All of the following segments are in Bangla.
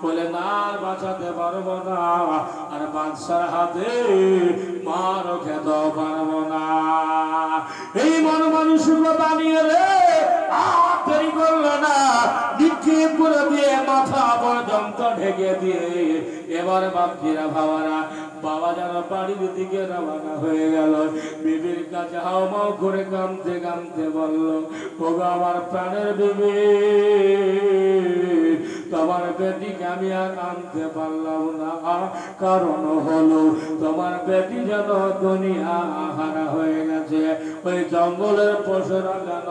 বলে না বাঁচাতে পারবো না, আর বাদশার হাতে মারও খেতে পারবো না। এই মন মানসিকতা নিয়ে রে আর দেরি করলো না, নিক্ষেপ করে দিয়ে মাথা পর্যন্ত ঢেকে দিয়ে এবার বাপজিরা ভাবারা বাবা যেন বাড়ির দিকে রওনা হয়ে গেল। বিবির কাছে হাওমাও করে কাঁদতে কাঁদতে বলল, ওগো আমার প্রাণের বিবি, তোমার বেটিকে আমি আর আনতে পারলাম না, কারণ হলো তোমার বেটি যেন দুনিয়া হারা হয়ে গেছে। ওই জঙ্গলের পশুরা যেন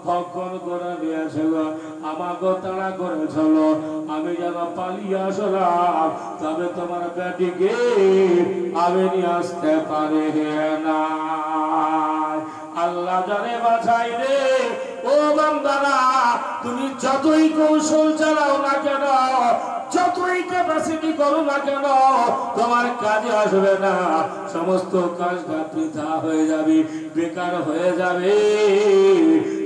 ভক্ষণ করে দিয়েছে গো, আমাকে তাড়া করেছিল, আমি যেন পালিয়ে আসলাম, তবে তোমার বেটিকে আমি নিয়ে আসতে পারি না। আল্লাহ জানে বাঁচাই রে। ও বান্দারা, তুমি যতই কৌশল চালাও না কেন, যতই ক্যাপাসিটি করো না কেন, তোমার কাজে আসবে না। সমস্ত কাজটা বৃথা হয়ে যাবে, বেকার হয়ে যাবে।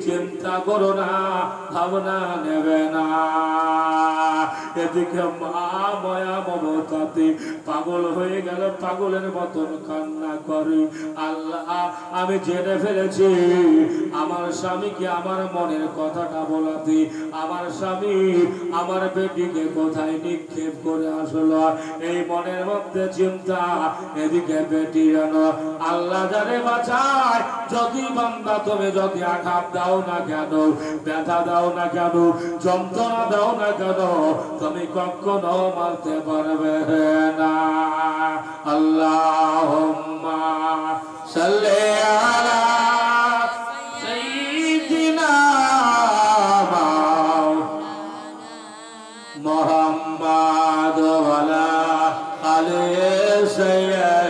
চিন্তা করো না, ভাবনা নেবে না। এদিকে মা মায়া মমতাতে পাগল হয়ে গেল, পাগলের মতন কান্না করে, আল্লাহ আমি জেনে ফেলেছি আমার স্বামীকে আমার মনের কথাটা বলাতে আমার স্বামী আমার বেটিকে কোথায় নিক্ষেপ করে আসলো। এই মনের মধ্যে চিন্তা, এদিকে বেটি যেন আল্লাহ জানে বাঁচায়। যদি বান্দা তুমি যদি আঘাত দাও না কেন, ব্যথা দাও না কেন, যন্ত্রণা দাও না কেন, তুমি কখনো মারতে পারবে না। আল্লাহুম্মা সাল্লি আলা সাইয়্যিদিনা মুহাম্মাদ ওয়া আলা আলি সাইয়্যিদিনা